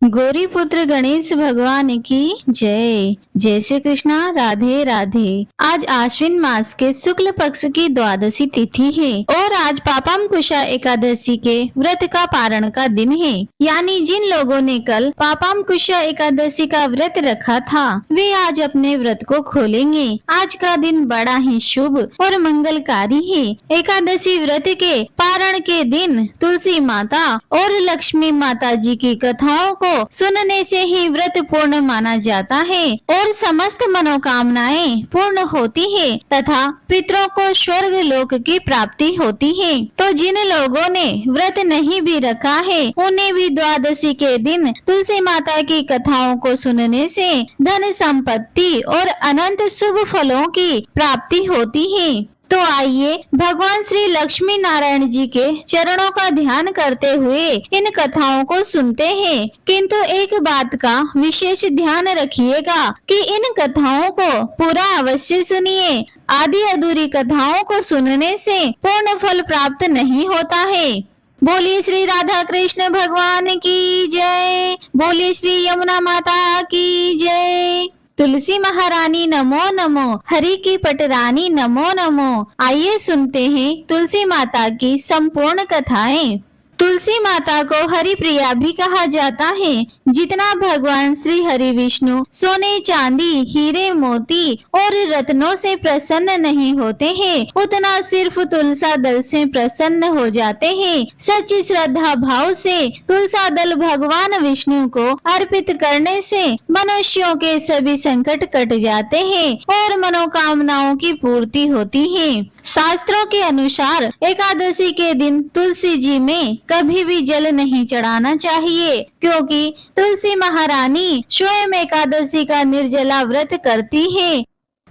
गौरी पुत्र गणेश भगवान की जय। जय श्री कृष्णा। राधे राधे। आज आश्विन मास के शुक्ल पक्ष की द्वादशी तिथि है और आज पापांकुशा एकादशी के व्रत का पारण का दिन है। यानी जिन लोगों ने कल पापांकुशा एकादशी का व्रत रखा था वे आज अपने व्रत को खोलेंगे। आज का दिन बड़ा ही शुभ और मंगलकारी है। एकादशी व्रत के पारण के दिन तुलसी माता और लक्ष्मी माता जी की कथाओं को सुनने से ही व्रत पूर्ण माना जाता है और समस्त मनोकामनाएं पूर्ण होती है तथा पितरों को स्वर्ग लोक की प्राप्ति होती है। तो जिन लोगों ने व्रत नहीं भी रखा है उन्हें भी द्वादशी के दिन तुलसी माता की कथाओं को सुनने से धन संपत्ति और अनंत शुभ फलों की प्राप्ति होती है। तो आइए भगवान श्री लक्ष्मी नारायण जी के चरणों का ध्यान करते हुए इन कथाओं को सुनते हैं। किंतु एक बात का विशेष ध्यान रखिएगा कि इन कथाओं को पूरा अवश्य सुनिए। आधी अधूरी कथाओं को सुनने से पूर्ण फल प्राप्त नहीं होता है। बोलिए श्री राधा कृष्ण भगवान की जय। बोलिए श्री यमुना माता की जय। तुलसी महारानी नमो नमो, हरि की पटरानी नमो नमो। आइए सुनते हैं तुलसी माता की संपूर्ण कथाएं। तुलसी माता को हरि प्रिया भी कहा जाता है। जितना भगवान श्री हरि विष्णु सोने चांदी हीरे मोती और रत्नों से प्रसन्न नहीं होते हैं उतना सिर्फ तुलसा दल से प्रसन्न हो जाते हैं। सच्ची श्रद्धा भाव से तुलसा दल भगवान विष्णु को अर्पित करने से मनुष्यों के सभी संकट कट जाते हैं और मनोकामनाओं की पूर्ति होती है। शास्त्रों के अनुसार एकादशी के दिन तुलसी जी में कभी भी जल नहीं चढ़ाना चाहिए क्योंकि तुलसी महारानी स्वयं एकादशी का निर्जला व्रत करती है।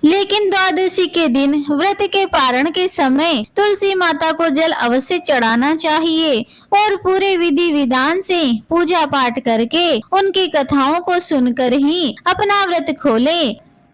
लेकिन द्वादशी के दिन व्रत के पारण के समय तुलसी माता को जल अवश्य चढ़ाना चाहिए और पूरे विधि विधान से पूजा पाठ करके उनकी कथाओं को सुनकर ही अपना व्रत खोले।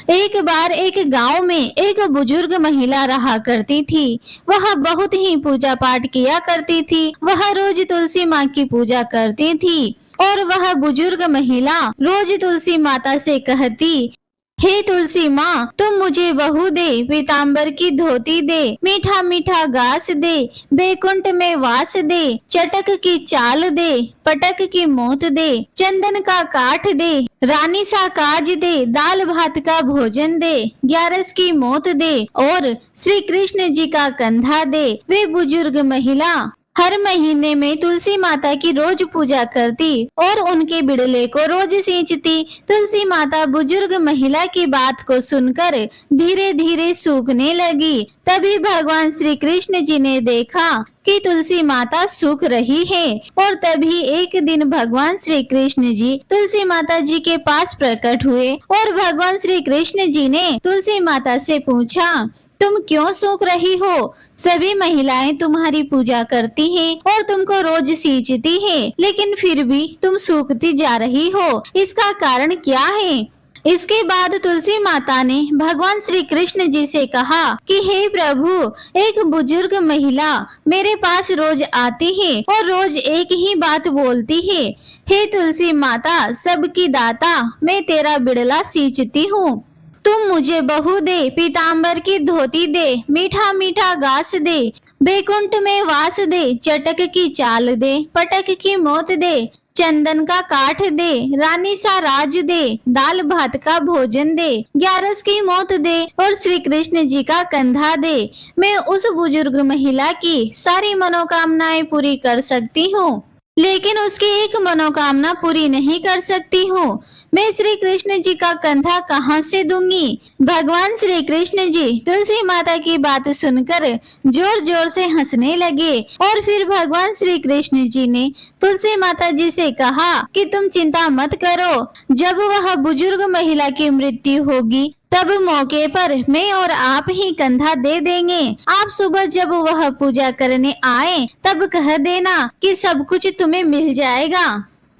एक बार एक गांव में एक बुजुर्ग महिला रहा करती थी। वह बहुत ही पूजा पाठ किया करती थी। वह रोज तुलसी माँ की पूजा करती थी और वह बुजुर्ग महिला रोज तुलसी माता से कहती, हे तुलसी माँ, तुम मुझे बहू दे, पीताम्बर की धोती दे, मीठा मीठा घास दे, बैकुंठ में वास दे, चटक की चाल दे, पटक की मोत दे, चंदन का काठ दे, रानी सा काज दे, दाल भात का भोजन दे, ग्यारस की मोत दे और श्री कृष्ण जी का कंधा दे। वे बुजुर्ग महिला हर महीने में तुलसी माता की रोज पूजा करती और उनके बिड़ले को रोज सींचती। तुलसी माता बुजुर्ग महिला की बात को सुनकर धीरे धीरे सूखने लगी। तभी भगवान श्री कृष्ण जी ने देखा कि तुलसी माता सूख रही है और तभी एक दिन भगवान श्री कृष्ण जी तुलसी माता जी के पास प्रकट हुए और भगवान श्री कृष्ण जी ने तुलसी माता से पूछा, तुम क्यों सूख रही हो? सभी महिलाएं तुम्हारी पूजा करती हैं और तुमको रोज सींचती हैं, लेकिन फिर भी तुम सूखती जा रही हो। इसका कारण क्या है? इसके बाद तुलसी माता ने भगवान श्री कृष्ण जी से कहा कि हे प्रभु, एक बुजुर्ग महिला मेरे पास रोज आती है और रोज एक ही बात बोलती है, हे तुलसी माता, सबकी दाता, मैं तेरा बिड़ला सींचती हूँ। तुम मुझे बहू दे, पीताम्बर की धोती दे, मीठा मीठा घास दे, बैकुंठ में वास दे, चटक की चाल दे, पटक की मोत दे, चंदन का काठ दे, रानी सा राज दे, दाल भात का भोजन दे, ग्यारस की मोत दे और श्री कृष्ण जी का कंधा दे। मैं उस बुजुर्ग महिला की सारी मनोकामनाएं पूरी कर सकती हूँ, लेकिन उसकी एक मनोकामना पूरी नहीं कर सकती हूँ। मैं श्री कृष्ण जी का कंधा कहाँ से दूंगी? भगवान श्री कृष्ण जी तुलसी माता की बात सुनकर जोर जोर से हंसने लगे और फिर भगवान श्री कृष्ण जी ने तुलसी माता जी से कहा कि तुम चिंता मत करो, जब वह बुजुर्ग महिला की मृत्यु होगी तब मौके पर मैं और आप ही कंधा दे देंगे। आप सुबह जब वह पूजा करने आए तब कह देना कि सब कुछ तुम्हें मिल जाएगा।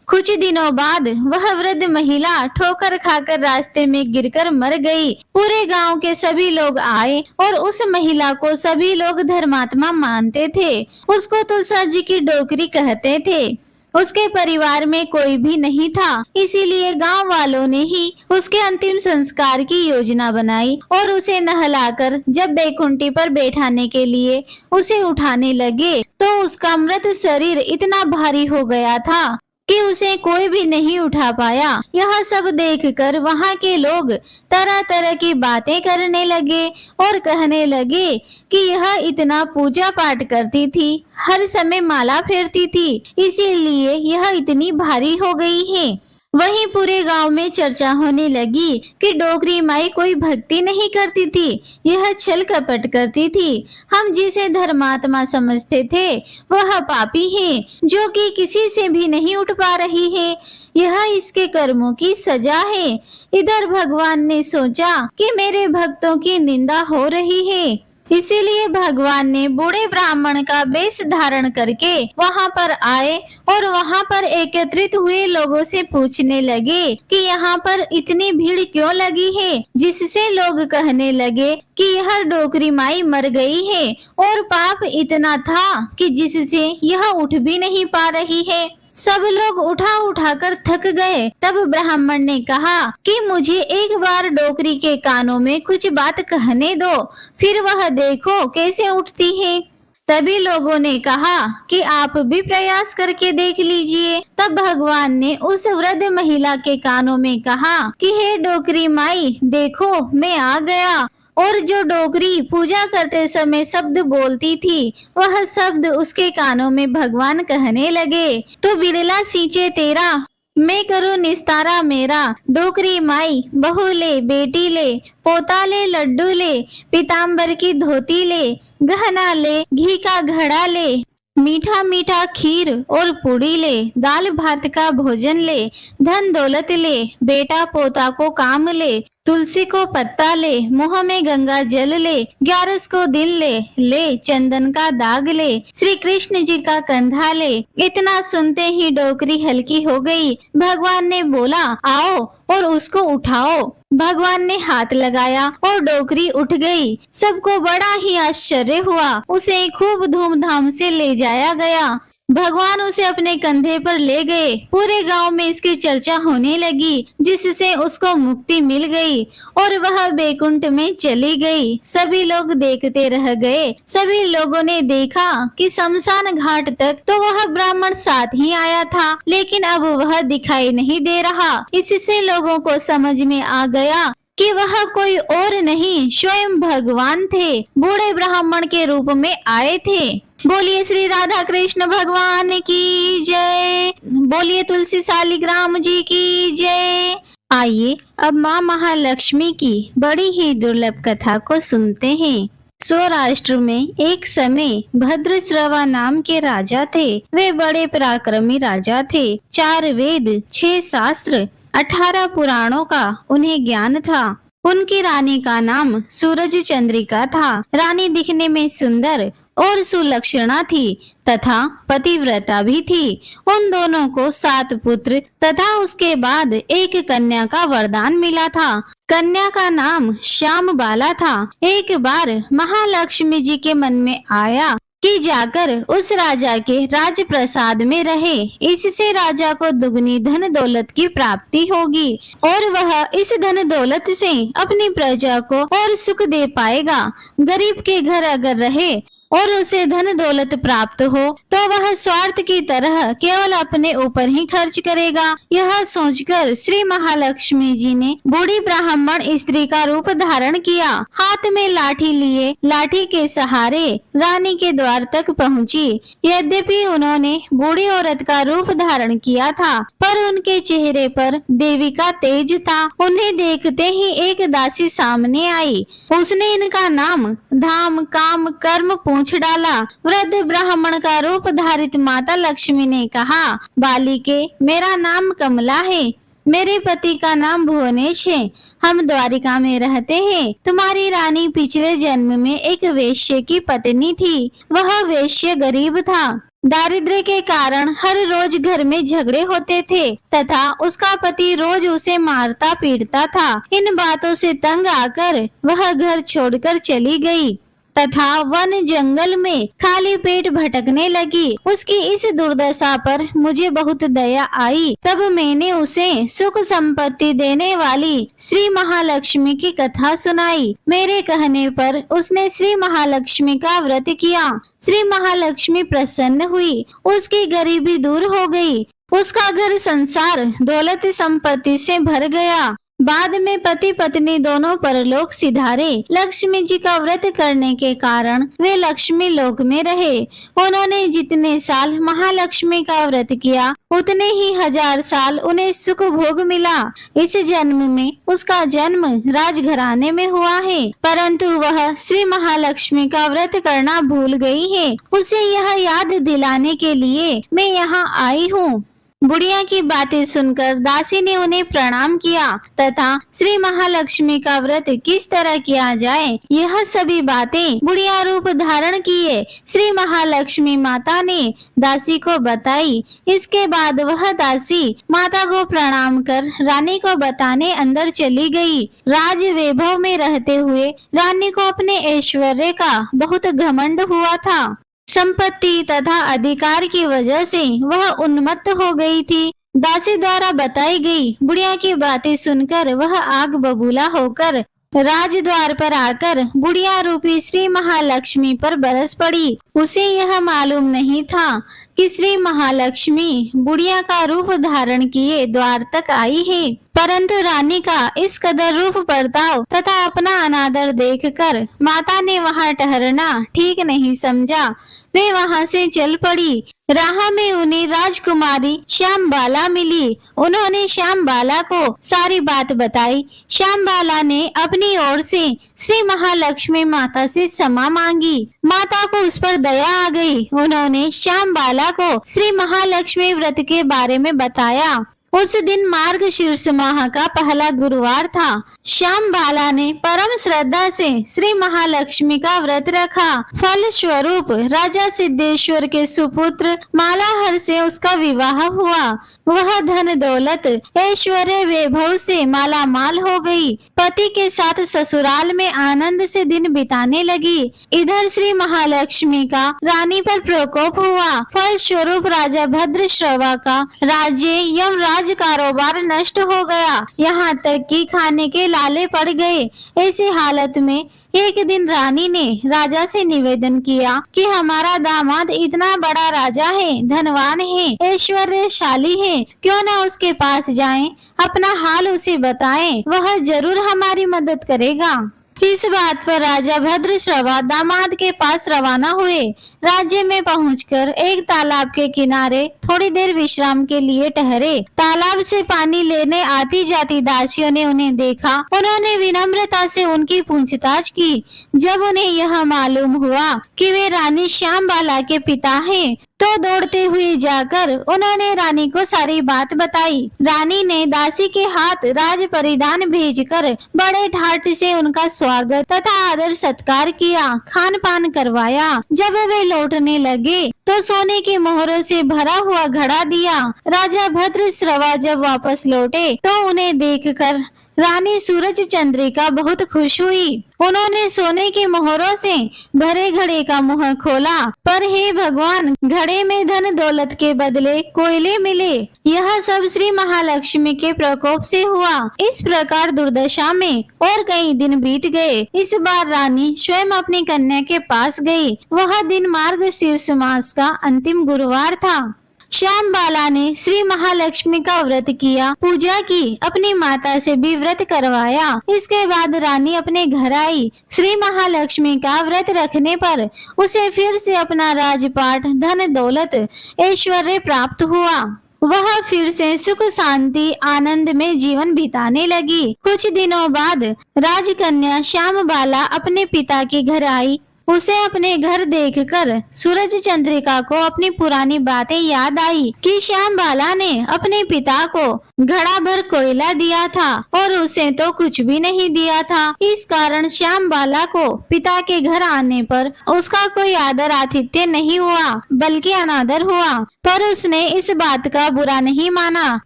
कुछ दिनों बाद वह वृद्ध महिला ठोकर खाकर रास्ते में गिरकर मर गई। पूरे गांव के सभी लोग आए और उस महिला को सभी लोग धर्मात्मा मानते थे। उसको तुलसा जी की डोकरी कहते थे। उसके परिवार में कोई भी नहीं था, इसीलिए गांव वालों ने ही उसके अंतिम संस्कार की योजना बनाई और उसे नहलाकर जब बैकुंठी पर बैठाने के लिए उसे उठाने लगे तो उसका मृत शरीर इतना भारी हो गया था कि उसे कोई भी नहीं उठा पाया। यह सब देखकर वहाँ के लोग तरह तरह की बातें करने लगे और कहने लगे कि यह इतना पूजा पाठ करती थी, हर समय माला फेरती थी, इसीलिए यह इतनी भारी हो गई है। वहीं पूरे गांव में चर्चा होने लगी कि डोकरी माई कोई भक्ति नहीं करती थी, यह छल कपट करती थी। हम जिसे धर्मात्मा समझते थे वह पापी है, जो कि किसी से भी नहीं उठ पा रही है। यह इसके कर्मों की सजा है। इधर भगवान ने सोचा कि मेरे भक्तों की निंदा हो रही है, इसीलिए भगवान ने बूढ़े ब्राह्मण का वेश धारण करके वहाँ पर आए और वहाँ पर एकत्रित हुए लोगों से पूछने लगे कि यहाँ पर इतनी भीड़ क्यों लगी है, जिससे लोग कहने लगे कि यह डोकरी माई मर गई है और पाप इतना था कि जिससे यह उठ भी नहीं पा रही है। सब लोग उठा उठा कर थक गए। तब ब्राह्मण ने कहा कि मुझे एक बार डोकरी के कानों में कुछ बात कहने दो, फिर वह देखो कैसे उठती है। तभी लोगों ने कहा कि आप भी प्रयास करके देख लीजिए। तब भगवान ने उस वृद्ध महिला के कानों में कहा कि हे डोकरी माई, देखो मैं आ गया। और जो डोकरी पूजा करते समय शब्द बोलती थी, वह शब्द उसके कानों में भगवान कहने लगे, तो बिरला सींचे तेरा, मैं करूँ निस्तारा मेरा। डोकरी माई, बहू ले, बेटी ले, पोता ले, लड्डू ले, पीताम्बर की धोती ले, गहना ले, घी का घड़ा ले, मीठा मीठा खीर और पूड़ी ले, दाल भात का भोजन ले, धन दौलत ले, बेटा पोता को काम ले, तुलसी को पत्ता ले, मुंह में गंगा जल ले, 11 को दिल ले चंदन का दाग ले, श्री कृष्ण जी का कंधा ले। इतना सुनते ही डोकरी हल्की हो गई। भगवान ने बोला, आओ और उसको उठाओ। भगवान ने हाथ लगाया और डोकरी उठ गई। सबको बड़ा ही आश्चर्य हुआ। उसे खूब धूमधाम से ले जाया गया। भगवान उसे अपने कंधे पर ले गए। पूरे गांव में इसकी चर्चा होने लगी, जिससे उसको मुक्ति मिल गई और वह बैकुंठ में चली गई। सभी लोग देखते रह गए। सभी लोगों ने देखा कि शमशान घाट तक तो वह ब्राह्मण साथ ही आया था, लेकिन अब वह दिखाई नहीं दे रहा। इससे लोगों को समझ में आ गया कि वह कोई और नहीं, स्वयं भगवान थे, बूढ़े ब्राह्मण के रूप में आए थे। बोलिए श्री राधा कृष्ण भगवान की जय। बोलिए तुलसी शालिग्राम जी की जय। आइए अब माँ महालक्ष्मी की बड़ी ही दुर्लभ कथा को सुनते हैं। सौराष्ट्र में एक समय भद्रश्रवा नाम के राजा थे। वे बड़े पराक्रमी राजा थे। 4 वेद, 6 शास्त्र, 18 पुराणों का उन्हें ज्ञान था। उनकी रानी का नाम सूरज चंद्रिका था। रानी दिखने में सुंदर और सुलक्षणा थी तथा पतिव्रता भी थी। उन दोनों को 7 पुत्र तथा उसके बाद एक कन्या का वरदान मिला था। कन्या का नाम श्याम बाला था। एक बार महालक्ष्मी जी के मन में आया कि जाकर उस राजा के राजप्रसाद में रहे, इससे राजा को दुगनी धन दौलत की प्राप्ति होगी और वह इस धन दौलत से अपनी प्रजा को और सुख दे पाएगा। गरीब के घर अगर रहे और उसे धन दौलत प्राप्त हो तो वह स्वार्थ की तरह केवल अपने ऊपर ही खर्च करेगा। यह सोचकर श्री महालक्ष्मी जी ने बूढ़ी ब्राह्मण स्त्री का रूप धारण किया। हाथ में लाठी लिए लाठी के सहारे रानी के द्वार तक पहुंची। यद्यपि उन्होंने बूढ़ी औरत का रूप धारण किया था, पर उनके चेहरे पर देवी का तेज था। उन्हें देखते ही एक दासी सामने आई। उसने इनका नाम, धाम, काम, कर्म पूछ डाला। वृद्ध ब्राह्मण का रूप धारित माता लक्ष्मी ने कहा, बालिके, मेरा नाम कमला है, मेरे पति का नाम भुवनेश है, हम द्वारिका में रहते हैं। तुम्हारी रानी पिछले जन्म में एक वेश्य की पत्नी थी। वह वेश्य गरीब था। दारिद्र्य के कारण हर रोज घर में झगड़े होते थे तथा उसका पति रोज उसे मारता पीटता था। इन बातों से तंग आकर वह घर छोड़कर चली गई। तथा वन जंगल में खाली पेट भटकने लगी। उसकी इस दुर्दशा पर मुझे बहुत दया आई। तब मैंने उसे सुख संपत्ति देने वाली श्री महालक्ष्मी की कथा सुनाई। मेरे कहने पर उसने श्री महालक्ष्मी का व्रत किया। श्री महालक्ष्मी प्रसन्न हुई, उसकी गरीबी दूर हो गई, उसका घर संसार दौलत संपत्ति से भर गया। बाद में पति पत्नी दोनों परलोक सिधारे। लक्ष्मी जी का व्रत करने के कारण वे लक्ष्मी लोक में रहे। उन्होंने जितने साल महालक्ष्मी का व्रत किया उतने ही 1000 साल उन्हें सुख भोग मिला। इस जन्म में उसका जन्म राजघराने में हुआ है, परंतु वह श्री महालक्ष्मी का व्रत करना भूल गई है। उसे यह याद दिलाने के लिए मैं यहाँ आई हूँ। बुढ़िया की बातें सुनकर दासी ने उन्हें प्रणाम किया तथा श्री महालक्ष्मी का व्रत किस तरह किया जाए यह सभी बातें बुढ़िया रूप धारण किए श्री महालक्ष्मी माता ने दासी को बताई। इसके बाद वह दासी माता को प्रणाम कर रानी को बताने अंदर चली गई। राज वैभव में रहते हुए रानी को अपने ऐश्वर्य का बहुत घमंड हुआ था। संपत्ति तथा अधिकार की वजह से वह उन्मत्त हो गई थी। दासी द्वारा बताई गई बुढ़िया की बातें सुनकर वह आग बबूला होकर राजद्वार पर आकर बुढ़िया रूपी श्री महालक्ष्मी पर बरस पड़ी। उसे यह मालूम नहीं था कि श्री महालक्ष्मी बुढ़िया का रूप धारण किए द्वार तक आई है, परंतु रानी का इस कदर रूप बर्ताव तथा अपना अनादर देखकर माता ने वहां ठहरना ठीक नहीं समझा। वे वहां से चल पड़ी। राह में उन्हें राजकुमारी श्यामबाला मिली। उन्होंने श्यामबाला को सारी बात बताई। श्यामबाला ने अपनी ओर से श्री महालक्ष्मी माता से क्षमा मांगी। माता को उस पर दया आ गई। उन्होंने श्यामबाला को श्री महालक्ष्मी व्रत के बारे में बताया। उस दिन मार्गशीर्ष माह का पहला गुरुवार था। श्यामबाला ने परम श्रद्धा से श्री महालक्ष्मी का व्रत रखा। फल स्वरूप राजा सिद्धेश्वर के सुपुत्र मालाहर से उसका विवाह हुआ। वह धन दौलत ऐश्वर्य वैभव से माला माल हो गई। पति के साथ ससुराल में आनंद से दिन बिताने लगी। इधर श्री महालक्ष्मी का रानी पर प्रकोप हुआ। फल स्वरूप राजा भद्रश्रवा का राज्य यमराज कारोबार नष्ट हो गया। यहाँ तक कि खाने के लाले पड़ गए। ऐसी हालत में एक दिन रानी ने राजा से निवेदन किया कि हमारा दामाद इतना बड़ा राजा है, धनवान है, ऐश्वर्यशाली है, क्यों न उसके पास जाएं, अपना हाल उसे बताएं, वह जरूर हमारी मदद करेगा। इस बात पर राजा भद्रश्रवा दामाद के पास रवाना हुए। राज्य में पहुंचकर एक तालाब के किनारे थोड़ी देर विश्राम के लिए ठहरे। तालाब से पानी लेने आती जाती दासियों ने उन्हें देखा। उन्होंने विनम्रता से उनकी पूछताछ की। जब उन्हें यह मालूम हुआ कि वे रानी श्यामबाला के पिता हैं, तो दौड़ते हुए जाकर उन्होंने रानी को सारी बात बताई। रानी ने दासी के हाथ राज परिधान भेजकर बड़े ठाट से उनका स्वागत तथा आदर सत्कार किया, खान पान करवाया। जब वे लौटने लगे तो सोने के मोहरों से भरा हुआ घड़ा दिया। राजा भद्रश्रवा जब वापस लौटे तो उन्हें देखकर रानी सूरज चंद्रिका बहुत खुश हुई। उन्होंने सोने के मोहरों से भरे घड़े का मुंह खोला, पर हे भगवान, घड़े में धन दौलत के बदले कोयले मिले। यह सब श्री महालक्ष्मी के प्रकोप से हुआ। इस प्रकार दुर्दशा में और कई दिन बीत गए। इस बार रानी स्वयं अपनी कन्या के पास गई। वह दिन मार्गशीर्ष मास का अंतिम गुरुवार था। श्यामबाला ने श्री महालक्ष्मी का व्रत किया, पूजा की, अपनी माता से भी व्रत करवाया। इसके बाद रानी अपने घर आई। श्री महालक्ष्मी का व्रत रखने पर उसे फिर से अपना राजपाट, धन दौलत, ऐश्वर्य प्राप्त हुआ। वह फिर से सुख शांति आनंद में जीवन बिताने लगी। कुछ दिनों बाद राजकन्या श्यामबाला अपने पिता के घर आई। उसे अपने घर देखकर सूरज चंद्रिका को अपनी पुरानी बातें याद आई कि श्यामबाला ने अपने पिता को घड़ा भर कोयला दिया था और उसे तो कुछ भी नहीं दिया था। इस कारण श्यामबाला को पिता के घर आने पर उसका कोई आदर आतिथ्य नहीं हुआ, बल्कि अनादर हुआ। पर उसने इस बात का बुरा नहीं माना।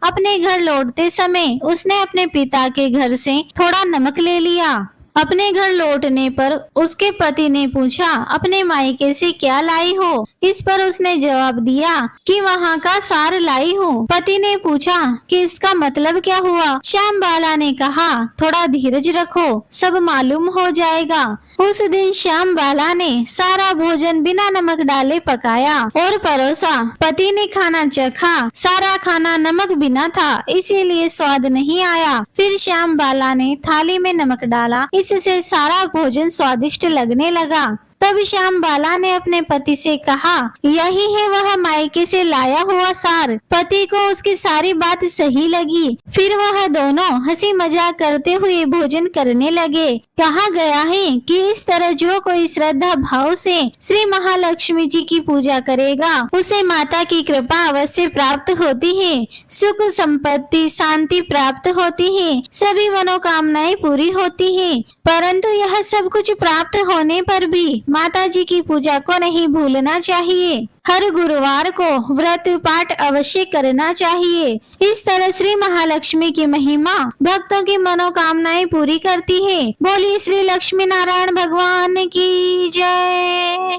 अपने घर लौटते समय उसने अपने पिता के घर से थोड़ा नमक ले लिया। अपने घर लौटने पर उसके पति ने पूछा, अपने मायके से क्या लाई हो? इस पर उसने जवाब दिया कि वहाँ का सार लाई हूँ। पति ने पूछा कि इसका मतलब क्या हुआ? श्याम बाला ने कहा, थोड़ा धीरज रखो, सब मालूम हो जाएगा। उस दिन श्याम बाला ने सारा भोजन बिना नमक डाले पकाया और परोसा। पति ने खाना चखा, सारा खाना नमक बिना था, इसीलिए स्वाद नहीं आया। फिर श्याम बाला ने थाली में नमक डाला, इससे सारा भोजन स्वादिष्ट लगने लगा। तब श्याम बाला ने अपने पति से कहा, यही है वह मायके से लाया हुआ सार। पति को उसकी सारी बात सही लगी। फिर वह दोनों हंसी मजाक करते हुए भोजन करने लगे। कहा गया है कि इस तरह जो कोई श्रद्धा भाव से श्री महालक्ष्मी जी की पूजा करेगा, उसे माता की कृपा अवश्य प्राप्त होती है, सुख संपत्ति शांति प्राप्त होती है, सभी मनोकामनाएं पूरी होती है। परंतु यह सब कुछ प्राप्त होने पर भी माता जी की पूजा को नहीं भूलना चाहिए। हर गुरुवार को व्रत पाठ अवश्य करना चाहिए। इस तरह श्री महालक्ष्मी की महिमा भक्तों की मनोकामनाएं पूरी करती है। बोलिए श्री लक्ष्मी नारायण भगवान की जय।